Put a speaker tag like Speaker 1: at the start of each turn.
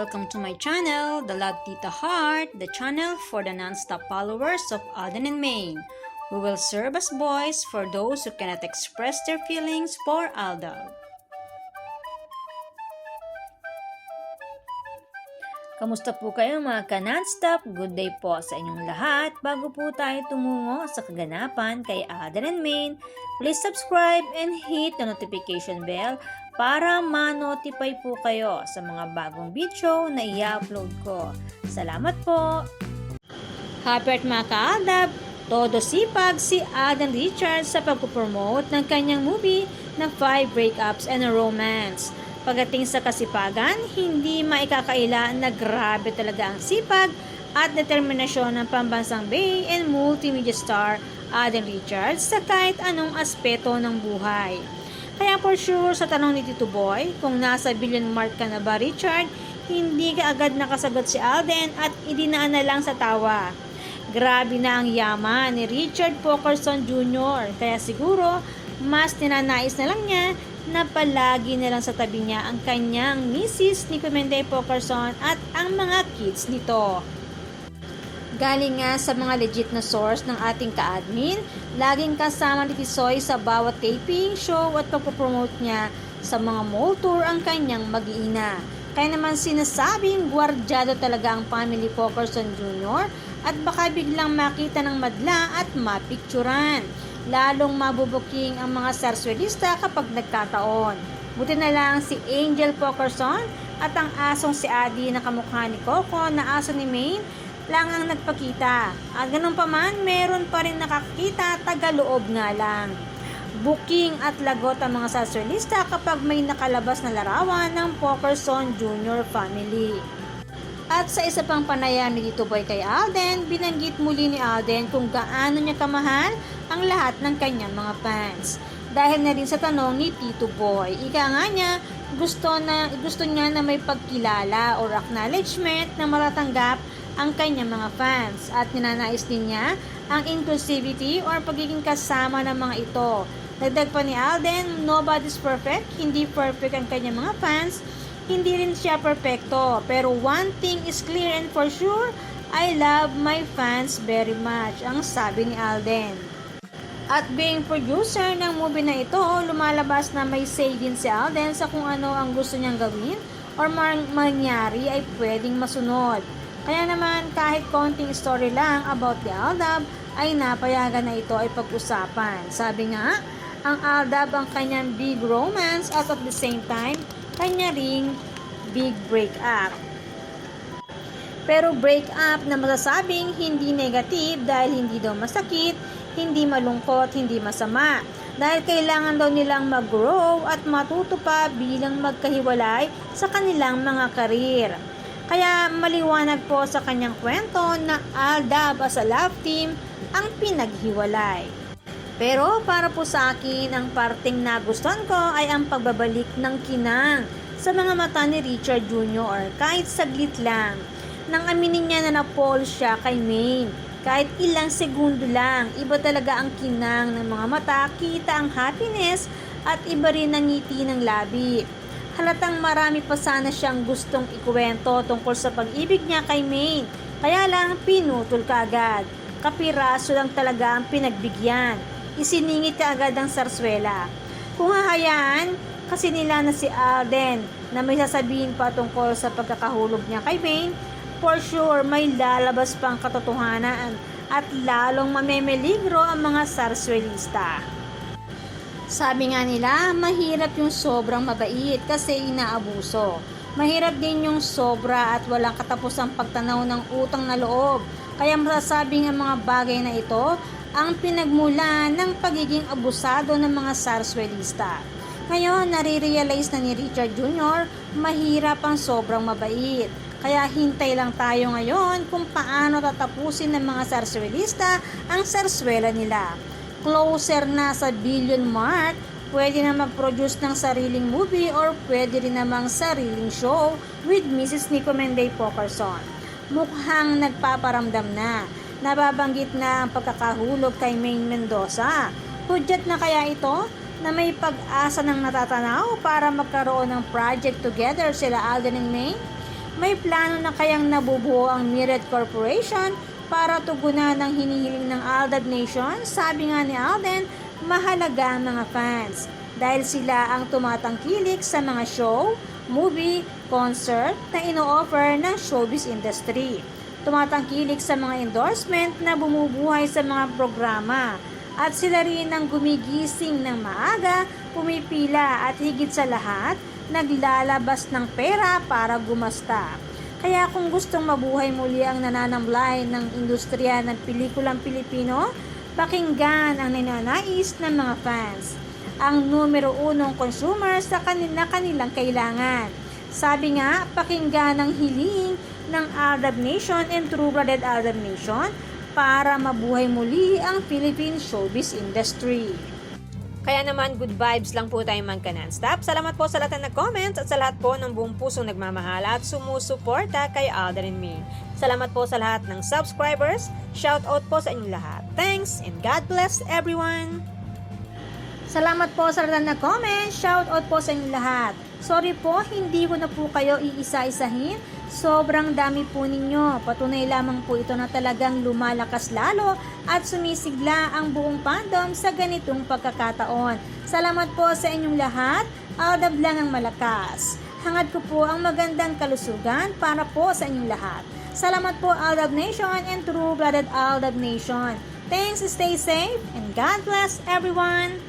Speaker 1: welcome to my channel, The Love Tita Heart, the channel for the non-stop followers of Alden and Maine, who will serve as voice for those who cannot express their feelings for Aldab. Kamusta po kayo mga ka-non-stop? Good day po sa inyong lahat. Bago po tayo tumungo sa kaganapan kay Alden and Maine, please subscribe and hit the notification bell para ma-notify po kayo sa mga bagong video na i-upload ko. Salamat po! Happy at mga ka-Aldab! Todo sipag si Alden Richards sa pagpupromote ng kanyang movie na 5 Breakups and a Romance. Pagdating sa kasipagan, hindi maikakaila na grabe talaga ang sipag at determinasyon ng pambansang Bay and multimedia star Alden Richards sa kahit anong aspeto ng buhay. Kaya for sure sa tanong ni Tito Boy, kung nasa billion mark ka na ba Richard, hindi ka agad nakasagot si Alden at idinaan na lang sa tawa. Grabe na ang yaman ni Richard Pokerson Jr. Kaya siguro, mas ninanais na lang niya na palagi na lang sa tabi niya ang kanyang Mrs. Nico Menday Pokerson at ang mga kids nito. Galing nga sa mga legit na source ng ating ka-admin, laging kasama ni Tisoy sa bawat taping, show at pagpopromote niya sa mga mall tour ang kanyang mag-iina. Kaya naman sinasabing gwardyado talaga ang family Pokerson Jr. at baka biglang makita ng madla at mapicturan. Lalong mabubuking ang mga sarswelista kapag nagkataon. Buti na lang si Angel Pokerson at ang asong si Adi na kamukha ni Coco na aso ni Maine lang ang nagpakita. At ganun pa man, meron pa rin nakakita, tagaloob nga lang. Booking at lagot ang mga sarswelista kapag may nakalabas na larawan ng Pokerson Jr. family. At sa isa pang panayam ni Tito Boy kay Alden, binanggit muli ni Alden kung gaano niya kamahal ang lahat ng kanyang mga fans. Dahil na rin sa tanong ni Tito Boy, ika nga niya, gusto niya na may pagkilala or acknowledgement na matatanggap ang kanyang mga fans at ninanais din niya ang inclusivity or pagiging kasama ng mga ito. Dagdag pa ni Alden, nobody's perfect, hindi perfect ang kanyang mga fans, hindi rin siya perfecto, pero one thing is clear and for sure, I love my fans very much, ang sabi ni Alden. At being producer ng movie na ito, lumalabas na may say din si Alden sa kung ano ang gusto niyang gawin or mangyari ay pwedeng masunod. Kaya naman kahit konting story lang about the Aldab ay napayagan na ito ay pag-usapan. Sabi nga, ang Aldab ang kanyang big romance at the same time, kanya ring big breakup. Pero breakup na masasabing hindi negative dahil hindi daw masakit, hindi malungkot, hindi masama. Dahil kailangan daw nilang mag-grow at matuto pa bilang magkahiwalay sa kanilang mga karir. Kaya maliwanag po sa kanyang kwento na Aldab as a love team ang pinaghiwalay. Pero para po sa akin, ang parting nagustuhan ko ay ang pagbabalik ng kinang sa mga mata ni Richard Jr. kahit saglit lang. Nang aminin niya na na-fall siya kay Maine. Kahit ilang segundo lang, iba talaga ang kinang ng mga mata, kita ang happiness at iba rin ang ngiti ng labi. Halatang marami pa sana siyang gustong ikuwento tungkol sa pag-ibig niya kay Maine. Kaya lang pinutol kaagad. Kapiraso lang talaga ang pinagbigyan. Isiningit ka agad ang sarswela. Kung hahayaan, kasi nila na si Alden na may sasabihin pa tungkol sa pagkakahulog niya kay Maine, for sure may lalabas pang katotohanan at lalong mamemeligro ang mga sarswelista. Sabi nga nila, mahirap yung sobrang mabait kasi inaabuso. Mahirap din yung sobra at walang katapusang pagtanaw ng utang na loob. Kaya masasabing ang mga bagay na ito ang pinagmula ng pagiging abusado ng mga sarswelista. Ngayon, nare-realize na ni Richard Jr. mahirap ang sobrang mabait. Kaya hintay lang tayo ngayon kung paano tatapusin ng mga sarswelista ang sarswela nila. Closer na sa billion mark, pwede na mag-produce ng sariling movie or pwede rin namang sariling show with Mrs. Nico Menday Pokerson. Mukhang nagpaparamdam na. Nababanggit na ang pagkakahulog kay Maine Mendoza. Hudyat na kaya ito na may pag-asa ng natatanaw para magkaroon ng project together sila Alden and Maine? May plano na kayang nabubuo ang Myriad Corporation para tugunan ang hinihiling ng Aldab Nation? Sabi nga ni Alden, mahalaga ang mga fans dahil sila ang tumatangkilik sa mga show, movie, concert na ino-offer ng showbiz industry. Tumatangkilik sa mga endorsement na bumubuhay sa mga programa. At sila rin ang gumigising ng maaga, pumipila at higit sa lahat, naglalabas ng pera para gumasta. Kaya kung gustong mabuhay muli ang nananamlay ng industriya ng pelikulang Pilipino, pakinggan ang ninanais ng mga fans, ang numero 1 consumer sa kanilang kailangan. Sabi nga, pakinggan ang hiling ng Aldab Nation and True-Blooded Aldab Nation para mabuhay muli ang Philippine showbiz industry. Kaya naman, good vibes lang po tayo magka-non-stop. Salamat po sa lahat na nag-comments at sa lahat po ng buong pusong nagmamahal at sumusuporta kay Alden and me. Salamat po sa lahat ng subscribers. Shout out po sa inyong lahat. Thanks and God bless everyone! Salamat po sa lahat na nag-comment. Shout out po sa inyong lahat. Sorry po, hindi ko na po kayo iisa-isahin. Sobrang dami po ninyo. Patunay lamang po ito na talagang lumalakas lalo at sumisigla ang buong fandom sa ganitong pagkakataon. Salamat po sa inyong lahat. Aldab lang ang malakas. Hangad ko po ang magandang kalusugan para po sa inyong lahat. Salamat po Aldab Nation and True-Blooded Aldab Nation. Thanks, stay safe, and God bless everyone!